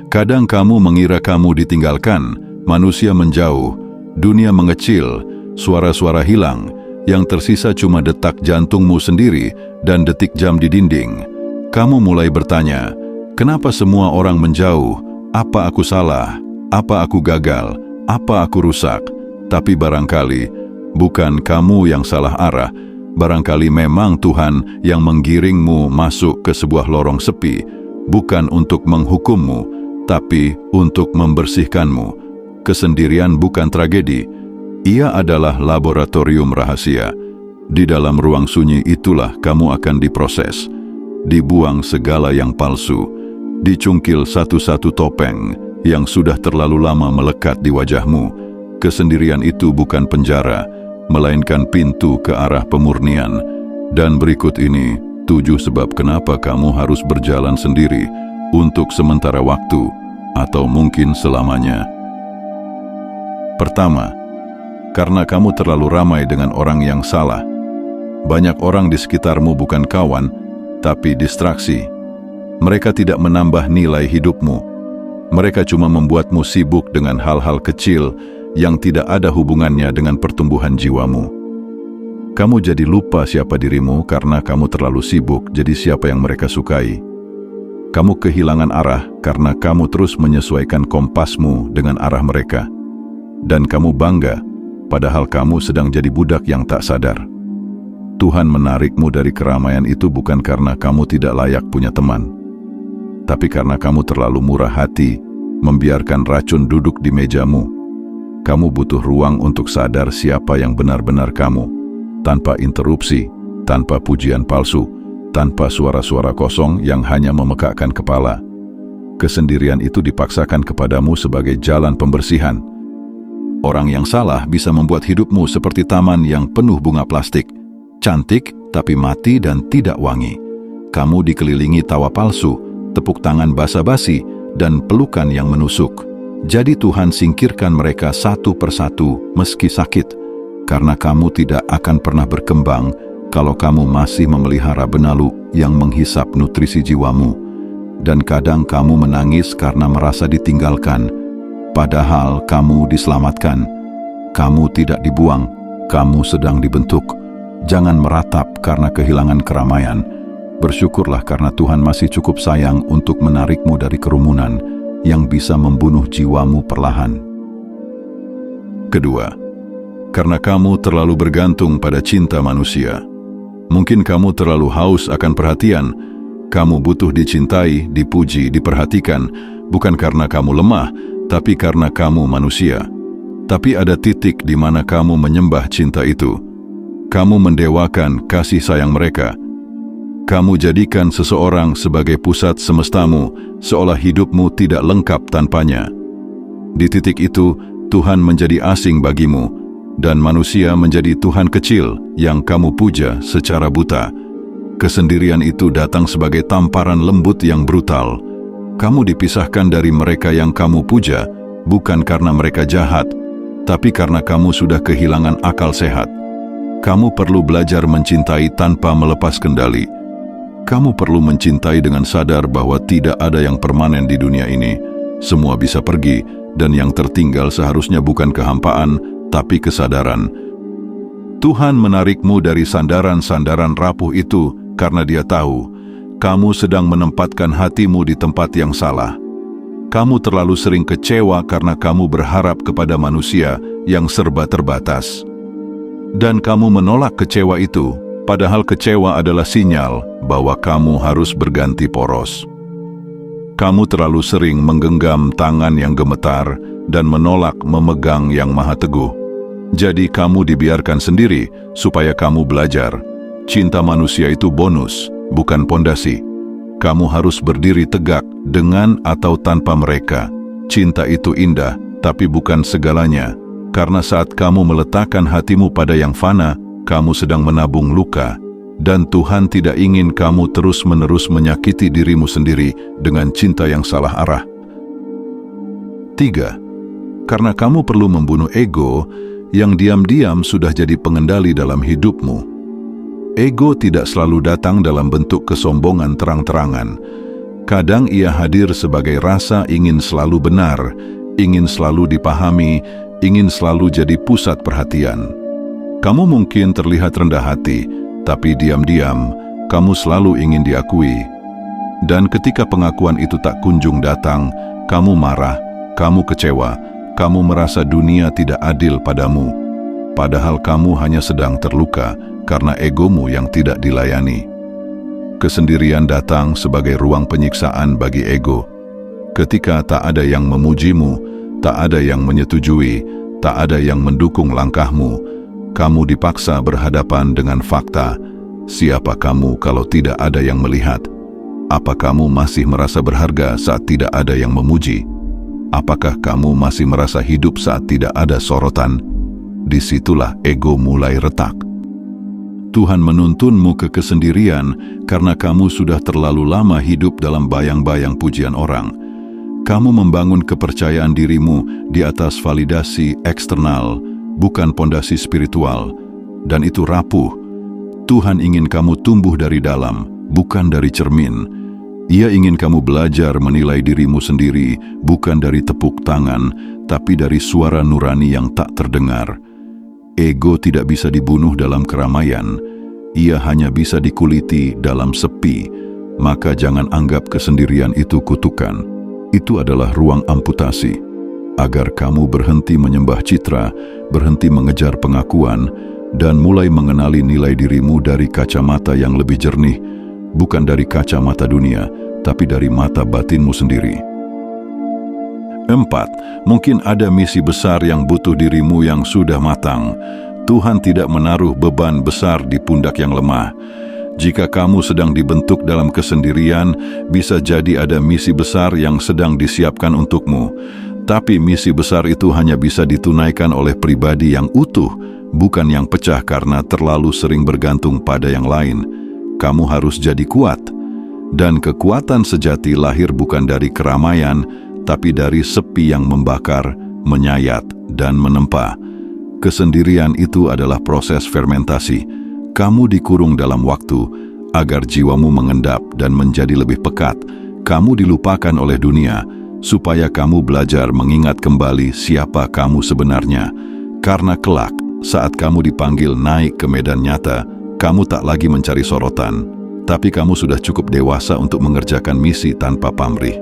Kadang kamu mengira kamu ditinggalkan, manusia menjauh, dunia mengecil, suara-suara hilang, yang tersisa cuma detak jantungmu sendiri dan detik jam di dinding. Kamu mulai bertanya, kenapa semua orang menjauh? Apa aku salah? Apa aku gagal? Apa aku rusak? Tapi barangkali bukan kamu yang salah arah. Barangkali memang Tuhan yang menggiringmu masuk ke sebuah lorong sepi, bukan untuk menghukummu, tapi untuk membersihkanmu. Kesendirian bukan tragedi. Ia adalah laboratorium rahasia. Di dalam ruang sunyi itulah kamu akan diproses. Dibuang segala yang palsu. Dicungkil satu-satu topeng yang sudah terlalu lama melekat di wajahmu. Kesendirian itu bukan penjara, melainkan pintu ke arah pemurnian. Dan berikut ini 7 sebab kenapa kamu harus berjalan sendiri untuk sementara waktu atau mungkin selamanya. Pertama, karena kamu terlalu ramai dengan orang yang salah. Banyak orang di sekitarmu bukan kawan, tapi distraksi. Mereka tidak menambah nilai hidupmu. Mereka cuma membuatmu sibuk dengan hal-hal kecil yang tidak ada hubungannya dengan pertumbuhan jiwamu. Kamu jadi lupa siapa dirimu karena kamu terlalu sibuk jadi siapa yang mereka sukai. Kamu kehilangan arah karena kamu terus menyesuaikan kompasmu dengan arah mereka. Dan kamu bangga padahal kamu sedang jadi budak yang tak sadar. Tuhan menarikmu dari keramaian itu bukan karena kamu tidak layak punya teman, tapi karena kamu terlalu murah hati, membiarkan racun duduk di mejamu. Kamu butuh ruang untuk sadar siapa yang benar-benar kamu, tanpa interupsi, tanpa pujian palsu, tanpa suara-suara kosong yang hanya memekakkan kepala. Kesendirian itu dipaksakan kepadamu sebagai jalan pembersihan. Orang yang salah bisa membuat hidupmu seperti taman yang penuh bunga plastik, cantik tapi mati dan tidak wangi. Kamu dikelilingi tawa palsu, tepuk tangan basa-basi, dan pelukan yang menusuk. Jadi Tuhan singkirkan mereka satu persatu meski sakit, karena kamu tidak akan pernah berkembang kalau kamu masih memelihara benalu yang menghisap nutrisi jiwamu. Dan kadang kamu menangis karena merasa ditinggalkan, padahal kamu diselamatkan. Kamu tidak dibuang, kamu sedang dibentuk. Jangan meratap karena kehilangan keramaian. Bersyukurlah karena Tuhan masih cukup sayang untuk menarikmu dari kerumunan yang bisa membunuh jiwamu perlahan. Kedua, karena kamu terlalu bergantung pada cinta manusia. Mungkin kamu terlalu haus akan perhatian. Kamu butuh dicintai, dipuji, diperhatikan, bukan karena kamu lemah, tapi karena kamu manusia. Tapi ada titik di mana kamu menyembah cinta itu. Kamu mendewakan kasih sayang mereka. Kamu jadikan seseorang sebagai pusat semestamu, seolah hidupmu tidak lengkap tanpanya. Di titik itu, Tuhan menjadi asing bagimu, dan manusia menjadi Tuhan kecil yang kamu puja secara buta. Kesendirian itu datang sebagai tamparan lembut yang brutal. Kamu dipisahkan dari mereka yang kamu puja, bukan karena mereka jahat, tapi karena kamu sudah kehilangan akal sehat. Kamu perlu belajar mencintai tanpa melepas kendali. Kamu perlu mencintai dengan sadar bahwa tidak ada yang permanen di dunia ini. Semua bisa pergi, dan yang tertinggal seharusnya bukan kehampaan, tapi kesadaran. Tuhan menarikmu dari sandaran-sandaran rapuh itu karena Dia tahu kamu sedang menempatkan hatimu di tempat yang salah. Kamu terlalu sering kecewa karena kamu berharap kepada manusia yang serba terbatas. Dan kamu menolak kecewa itu, padahal kecewa adalah sinyal bahwa kamu harus berganti poros. Kamu terlalu sering menggenggam tangan yang gemetar dan menolak memegang yang maha teguh. Jadi kamu dibiarkan sendiri supaya kamu belajar. Cinta manusia itu bonus, bukan pondasi. Kamu harus berdiri tegak dengan atau tanpa mereka. Cinta itu indah, tapi bukan segalanya. Karena saat kamu meletakkan hatimu pada yang fana, kamu sedang menabung luka. Dan Tuhan tidak ingin kamu terus-menerus menyakiti dirimu sendiri dengan cinta yang salah arah. 3. Karena kamu perlu membunuh ego yang diam-diam sudah jadi pengendali dalam hidupmu. Ego tidak selalu datang dalam bentuk kesombongan terang-terangan. Kadang ia hadir sebagai rasa ingin selalu benar, ingin selalu dipahami, ingin selalu jadi pusat perhatian. Kamu mungkin terlihat rendah hati, tapi diam-diam kamu selalu ingin diakui. Dan ketika pengakuan itu tak kunjung datang, kamu marah, kamu kecewa, kamu merasa dunia tidak adil padamu. Padahal kamu hanya sedang terluka karena egomu yang tidak dilayani. Kesendirian datang sebagai ruang penyiksaan bagi ego. Ketika tak ada yang memujimu, tak ada yang menyetujui, tak ada yang mendukung langkahmu, kamu dipaksa berhadapan dengan fakta. Siapa kamu kalau tidak ada yang melihat? Apa kamu masih merasa berharga saat tidak ada yang memuji? Apakah kamu masih merasa hidup saat tidak ada sorotan? Disitulah ego mulai retak. Tuhan menuntunmu ke kesendirian karena kamu sudah terlalu lama hidup dalam bayang-bayang pujian orang. Kamu membangun kepercayaan dirimu di atas validasi eksternal, bukan pondasi spiritual, dan itu rapuh. Tuhan ingin kamu tumbuh dari dalam, bukan dari cermin. Ia ingin kamu belajar menilai dirimu sendiri, bukan dari tepuk tangan, tapi dari suara nurani yang tak terdengar. Ego tidak bisa dibunuh dalam keramaian, ia hanya bisa dikuliti dalam sepi. Maka jangan anggap kesendirian itu kutukan. Itu adalah ruang amputasi, agar kamu berhenti menyembah citra, berhenti mengejar pengakuan, dan mulai mengenali nilai dirimu dari kacamata yang lebih jernih, bukan dari kacamata dunia, tapi dari mata batinmu sendiri. 4. Mungkin ada misi besar yang butuh dirimu yang sudah matang. Tuhan tidak menaruh beban besar di pundak yang lemah. Jika kamu sedang dibentuk dalam kesendirian, bisa jadi ada misi besar yang sedang disiapkan untukmu. Tapi misi besar itu hanya bisa ditunaikan oleh pribadi yang utuh, bukan yang pecah karena terlalu sering bergantung pada yang lain. Kamu harus jadi kuat. Dan kekuatan sejati lahir bukan dari keramaian, tapi dari sepi yang membakar, menyayat, dan menempa. Kesendirian itu adalah proses fermentasi. Kamu dikurung dalam waktu, agar jiwamu mengendap dan menjadi lebih pekat. Kamu dilupakan oleh dunia, supaya kamu belajar mengingat kembali siapa kamu sebenarnya. Karena kelak, saat kamu dipanggil naik ke medan nyata, kamu tak lagi mencari sorotan, tapi kamu sudah cukup dewasa untuk mengerjakan misi tanpa pamrih.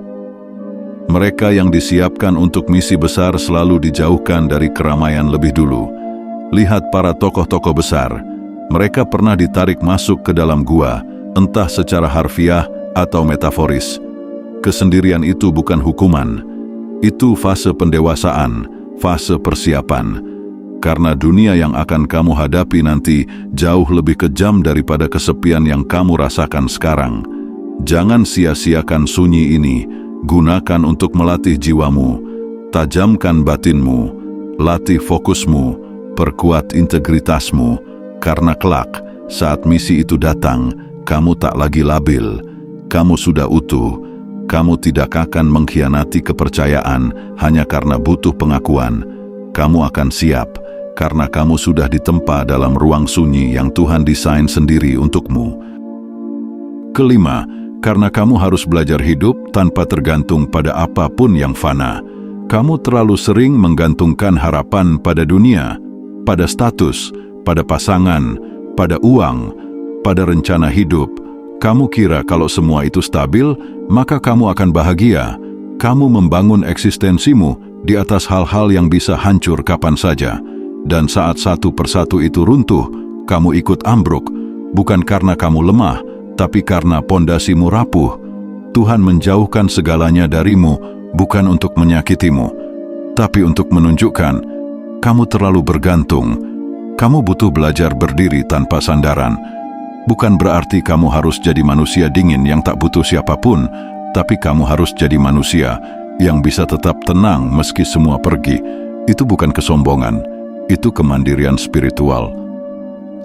Mereka yang disiapkan untuk misi besar selalu dijauhkan dari keramaian lebih dulu. Lihat para tokoh-tokoh besar. Mereka pernah ditarik masuk ke dalam gua, entah secara harfiah atau metaforis. Kesendirian itu bukan hukuman. Itu fase pendewasaan, fase persiapan. Karena dunia yang akan kamu hadapi nanti jauh lebih kejam daripada kesepian yang kamu rasakan sekarang. Jangan sia-siakan sunyi ini. Gunakan untuk melatih jiwamu, tajamkan batinmu, latih fokusmu, perkuat integritasmu, karena kelak saat misi itu datang, kamu tak lagi labil, kamu sudah utuh, kamu tidak akan mengkhianati kepercayaan hanya karena butuh pengakuan. Kamu akan siap, karena kamu sudah ditempa dalam ruang sunyi yang Tuhan desain sendiri untukmu. 5. Karena kamu harus belajar hidup tanpa tergantung pada apapun yang fana. Kamu terlalu sering menggantungkan harapan pada dunia, pada status, pada pasangan, pada uang, pada rencana hidup. Kamu kira kalau semua itu stabil, maka kamu akan bahagia. Kamu membangun eksistensimu di atas hal-hal yang bisa hancur kapan saja. Dan saat satu persatu itu runtuh, kamu ikut ambruk, bukan karena kamu lemah, tapi karena pondasimu rapuh. Tuhan menjauhkan segalanya darimu, bukan untuk menyakitimu, tapi untuk menunjukkan, kamu terlalu bergantung. Kamu butuh belajar berdiri tanpa sandaran. Bukan berarti kamu harus jadi manusia dingin yang tak butuh siapapun, tapi kamu harus jadi manusia yang bisa tetap tenang meski semua pergi. Itu bukan kesombongan, itu kemandirian spiritual.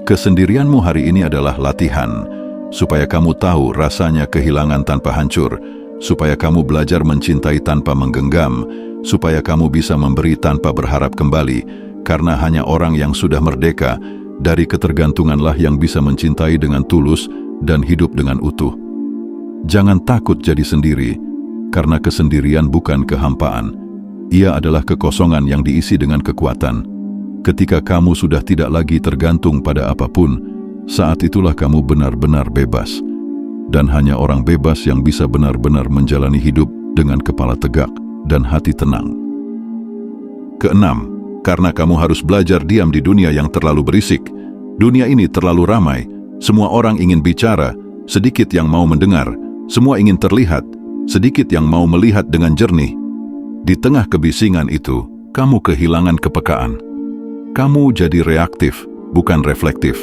Kesendirianmu hari ini adalah latihan, supaya kamu tahu rasanya kehilangan tanpa hancur, supaya kamu belajar mencintai tanpa menggenggam, supaya kamu bisa memberi tanpa berharap kembali, karena hanya orang yang sudah merdeka dari ketergantunganlah yang bisa mencintai dengan tulus dan hidup dengan utuh. Jangan takut jadi sendiri, karena kesendirian bukan kehampaan. Ia adalah kekosongan yang diisi dengan kekuatan. Ketika kamu sudah tidak lagi tergantung pada apapun, saat itulah kamu benar-benar bebas. Dan hanya orang bebas yang bisa benar-benar menjalani hidup dengan kepala tegak dan hati tenang. Keenam, karena kamu harus belajar diam di dunia yang terlalu berisik. Dunia ini terlalu ramai, semua orang ingin bicara, sedikit yang mau mendengar, semua ingin terlihat, sedikit yang mau melihat dengan jernih. Di tengah kebisingan itu, kamu kehilangan kepekaan. Kamu jadi reaktif, bukan reflektif.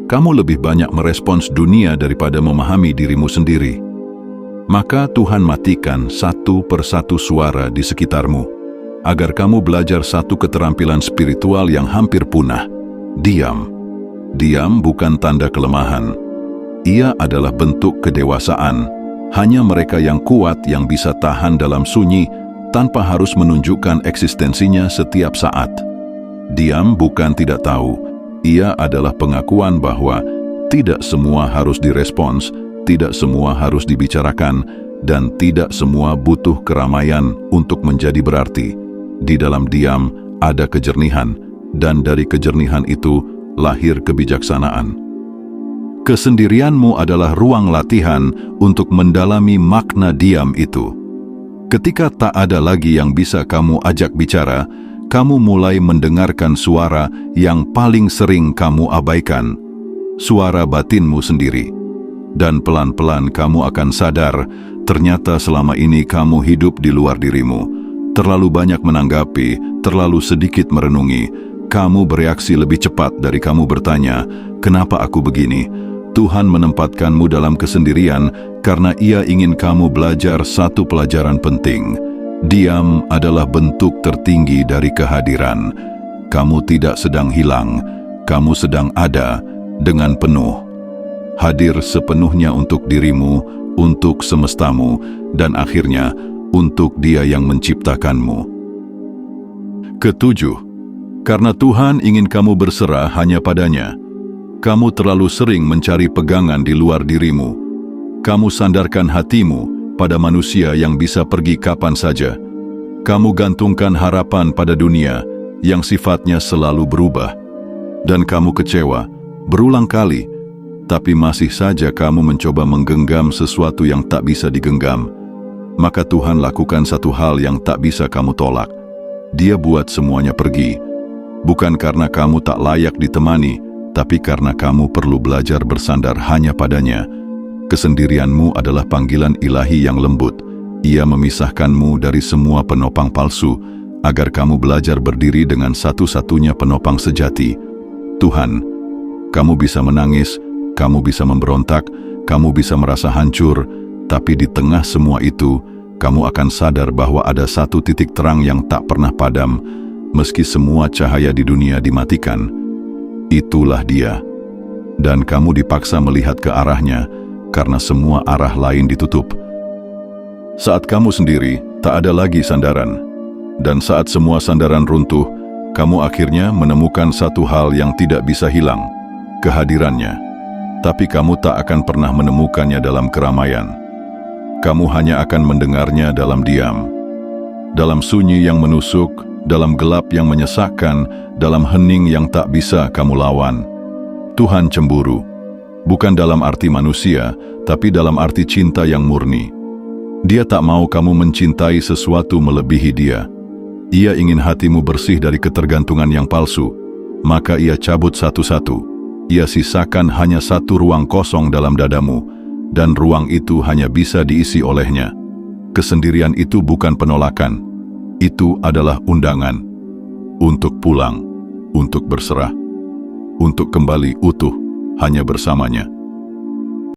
Kamu lebih banyak merespons dunia daripada memahami dirimu sendiri. Maka Tuhan matikan satu persatu suara di sekitarmu, agar kamu belajar satu keterampilan spiritual yang hampir punah. Diam. Diam bukan tanda kelemahan. Ia adalah bentuk kedewasaan. Hanya mereka yang kuat yang bisa tahan dalam sunyi tanpa harus menunjukkan eksistensinya setiap saat. Diam bukan tidak tahu. Ia adalah pengakuan bahwa tidak semua harus direspons, tidak semua harus dibicarakan, dan tidak semua butuh keramaian untuk menjadi berarti. Di dalam diam ada kejernihan, dan dari kejernihan itu lahir kebijaksanaan. Kesendirianmu adalah ruang latihan untuk mendalami makna diam itu. Ketika tak ada lagi yang bisa kamu ajak bicara, kamu mulai mendengarkan suara yang paling sering kamu abaikan, suara batinmu sendiri. Dan pelan-pelan kamu akan sadar, ternyata selama ini kamu hidup di luar dirimu. Terlalu banyak menanggapi, terlalu sedikit merenungi. Kamu bereaksi lebih cepat dari kamu bertanya, "Kenapa aku begini?" Tuhan menempatkanmu dalam kesendirian karena Ia ingin kamu belajar satu pelajaran penting. Diam adalah bentuk tertinggi dari kehadiran. Kamu tidak sedang hilang, kamu sedang ada dengan penuh. Hadir sepenuhnya untuk dirimu, untuk semestamu, dan akhirnya untuk Dia yang menciptakanmu. Ketujuh, karena Tuhan ingin kamu berserah hanya padanya. Kamu terlalu sering mencari pegangan di luar dirimu. Kamu sandarkan hatimu pada manusia yang bisa pergi kapan saja. Kamu gantungkan harapan pada dunia yang sifatnya selalu berubah. Dan kamu kecewa berulang kali, tapi masih saja kamu mencoba menggenggam sesuatu yang tak bisa digenggam. Maka Tuhan lakukan satu hal yang tak bisa kamu tolak. Dia buat semuanya pergi. Bukan karena kamu tak layak ditemani, tapi karena kamu perlu belajar bersandar hanya padanya. Kesendirianmu adalah panggilan ilahi yang lembut. Ia memisahkanmu dari semua penopang palsu, agar kamu belajar berdiri dengan satu-satunya penopang sejati, Tuhan. Kamu bisa menangis, kamu bisa memberontak, kamu bisa merasa hancur, tapi di tengah semua itu, kamu akan sadar bahwa ada satu titik terang yang tak pernah padam, meski semua cahaya di dunia dimatikan. Itulah Dia. Dan kamu dipaksa melihat ke arahnya, karena semua arah lain ditutup. Saat kamu sendiri, tak ada lagi sandaran. Dan saat semua sandaran runtuh, kamu akhirnya menemukan satu hal yang tidak bisa hilang, kehadirannya. Tapi kamu tak akan pernah menemukannya dalam keramaian. Kamu hanya akan mendengarnya dalam diam. Dalam sunyi yang menusuk, dalam gelap yang menyesakkan, dalam hening yang tak bisa kamu lawan. Tuhan cemburu. Bukan dalam arti manusia, tapi dalam arti cinta yang murni. Dia tak mau kamu mencintai sesuatu melebihi Dia. Ia ingin hatimu bersih dari ketergantungan yang palsu. Maka Ia cabut satu-satu. Ia sisakan hanya satu ruang kosong dalam dadamu, dan ruang itu hanya bisa diisi olehnya. Kesendirian itu bukan penolakan. Itu adalah undangan. Untuk pulang, untuk berserah, untuk kembali utuh hanya bersamanya.